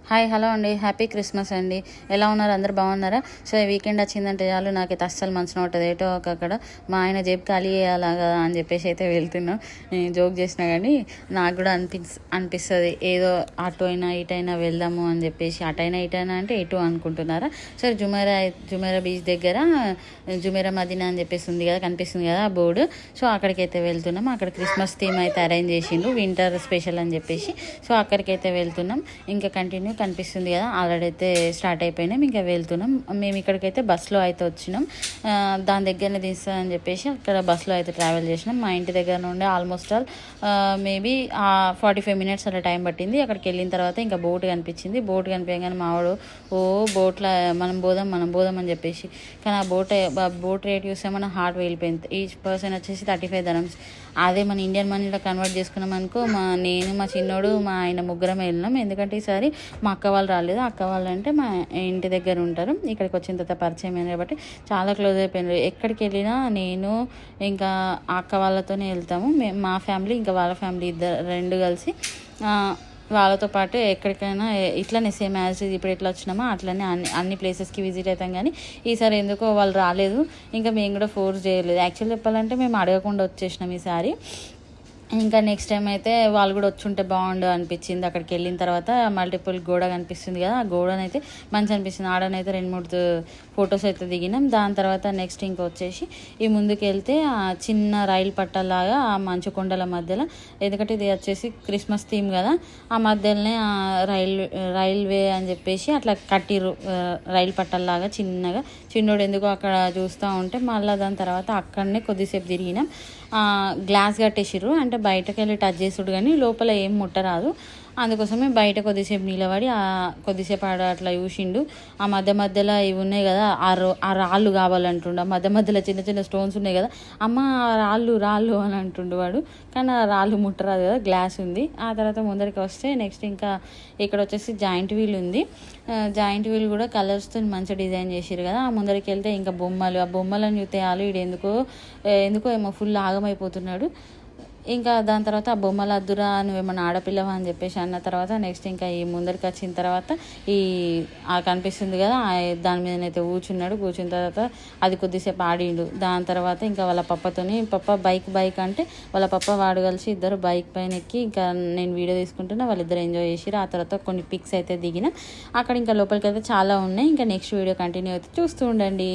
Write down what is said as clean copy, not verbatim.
Hi hello అండి, happy Christmas అండి. ఎలా ఉన్నారు? అందరు బాగున్నారా? సో వీకెండ్ వచ్చిందంటే చాలు నాకైతే అస్సలు మనసున ఉంటుంది. ఏటో అక్కడ మా ఆయన జేబు ఖాళీ అయ్యేలాగా అని చెప్పేసి అయితే వెళ్తున్నాం. జోక్ చేసినా కానీ నాకు కూడా అనిపిస్తుంది ఏదో అటు అయినా ఇటైనా వెళ్దాము అని చెప్పేసి. అటైనా ఇటైనా అంటే ఎటు అనుకుంటున్నారా? సరే, జుమేరా బీచ్ దగ్గర జుమేరా మదీనా అని చెప్పేసి ఉంది కదా, కనిపిస్తుంది కదా ఆ బోర్డు. సో అక్కడికైతే వెళ్తున్నాం. అక్కడ క్రిస్మస్ థీమ్ అయితే అరేంజ్ చేసిండు, వింటర్ స్పెషల్ అని చెప్పేసి. సో అక్కడికైతే వెళ్తున్నాం. ఇంకా కంటిన్యూ కనిపిస్తుంది కదా, ఆల్రెడీ అయితే స్టార్ట్ అయిపోయినాం. ఇంకా వెళ్తున్నాం. మేము ఇక్కడికైతే బస్సులో అయితే వచ్చినాం. దాని దగ్గరనే తీస్తానని చెప్పేసి అక్కడ బస్సులో అయితే ట్రావెల్ చేసినాం. మా ఇంటి దగ్గర నుండి ఆల్మోస్ట్ ఆల్ మేబీ 45 మినిట్స్ అలా టైం పట్టింది. అక్కడికి వెళ్ళిన తర్వాత ఇంకా బోట్ కనిపించింది. బోట్ కనిపించగానే మావాడు బోట్లో మనం పోదాం అని చెప్పేసి. కానీ ఆ బోట్ రేట్ చూస్తే మన హార్ట్ వెళ్ళిపోయింది. ఈచ్ పర్సన్ వచ్చేసి 35 dirhams. అదే మన ఇండియన్ మనీలో కన్వర్ట్ చేసుకున్నాం అనుకో, నేను మా చిన్నోడు మా ఆయన ముగ్గురం వెళ్ళినాం. ఎందుకంటే ఈసారి మా అక్క వాళ్ళు రాలేదు. అక్క వాళ్ళు అంటే మా ఇంటి దగ్గర ఉంటారు. ఇక్కడికి వచ్చిన తర్వాత పరిచయం అయింది కాబట్టి చాలా క్లోజ్ అయిపోయినారు. ఎక్కడికి వెళ్ళినా నేను ఇంకా అక్క వాళ్ళతోనే వెళ్తాము. మా ఫ్యామిలీ ఇంకా వాళ్ళ ఫ్యామిలీ రెండు కలిసి వాళ్ళతో పాటు ఎక్కడికైనా ఇట్లనే సేమ్ యాజ్ ఇప్పుడు ఎట్లా వచ్చినామో అట్లనే అన్ని ప్లేసెస్కి విజిట్ అవుతాం. కానీ ఈసారి ఎందుకో వాళ్ళు రాలేదు. ఇంకా మేము కూడా ఫోర్స్ చేయలేదు. యాక్చువల్లీ చెప్పాలంటే మేము అడగకుండా వచ్చేసినాం ఈసారి. ఇంకా నెక్స్ట్ టైం అయితే వాళ్ళు కూడా వచ్చుంటే బాగుండు అనిపించింది. అక్కడికి వెళ్ళిన తర్వాత మల్టిపుల్ గోడ కనిపిస్తుంది కదా, ఆ గోడనైతే మంచి అనిపిస్తుంది. ఆడనైతే 2-3 ఫొటోస్ అయితే దిగినాం. దాని తర్వాత నెక్స్ట్ ఇంకా వచ్చేసి ఈ ముందుకు వెళ్తే ఆ చిన్న రైలు పట్టాలాగా ఆ మంచు కొండల మధ్యలో, ఎందుకంటే ఇది వచ్చేసి క్రిస్మస్ థీమ్ కదా, ఆ మధ్యలోనే రైల్వే అని చెప్పేసి అట్లా కట్టిరు రైలు పట్టాలాగా చిన్నగా. చిన్నోడు ఎందుకో అక్కడ చూస్తూ ఉంటే మళ్ళీ దాని తర్వాత అక్కడనే కొద్దిసేపు తిరిగినాం. గ్లాస్ కట్టేసిర్రు, అంటే బయటకు వెళ్ళి టచ్ చేసుడు కానీ లోపల ఏం ముట్టరాదు. అందుకోసమే బయట కొద్దిసేపు నిలబడి కొద్దిసేపు అట్లా చూసిండు. ఆ మధ్యలో ఇవి ఉన్నాయి కదా, ఆ రాళ్ళు కావాలంటుండు. ఆ మధ్యలో చిన్న చిన్న స్టోన్స్ ఉన్నాయి కదా, అమ్మ రాళ్ళు అని అంటుండు వాడు. కానీ ఆ రాళ్ళు ముట్టరాదు కదా, గ్లాస్ ఉంది. ఆ తర్వాత ముందరికి వస్తే నెక్స్ట్ ఇంకా ఇక్కడ వచ్చేసి జాయింట్ వీల్ ఉంది. జాయింట్ వీల్ కూడా కలర్స్తో మంచిగా డిజైన్ చేసిరు కదా. ఆ ముందరికి వెళ్తే ఇంకా బొమ్మలు, ఆ బొమ్మలను చూస్తే వీడు ఎందుకో ఏమో ఫుల్ ఆగమైపోతున్నాడు. ఇంకా దాని తర్వాత ఆ బొమ్మల అద్దురా నువ్వేమన్నా ఆడపిల్లవా అని చెప్పేసి అన్న తర్వాత నెక్స్ట్ ఇంకా ఈ ముందరికి వచ్చిన తర్వాత కనిపిస్తుంది కదా, దాని మీదనైతే కూర్చున్న తర్వాత అది కొద్దిసేపు ఆడిండు. దాని తర్వాత ఇంకా వాళ్ళ పప్ప బైక్ అంటే వాళ్ళ పప్ప వాడు కలిసి ఇద్దరు బైక్ పైన ఎక్కి ఇంకా నేను వీడియో తీసుకుంటున్నా, వాళ్ళిద్దరు ఎంజాయ్ చేసిరు. ఆ తర్వాత కొన్ని పిక్స్ అయితే దిగిన. అక్కడ ఇంకా లోపలికి అయితే చాలా ఉన్నాయి. ఇంకా నెక్స్ట్ వీడియో కంటిన్యూ అయితే చూస్తూ ఉండండి.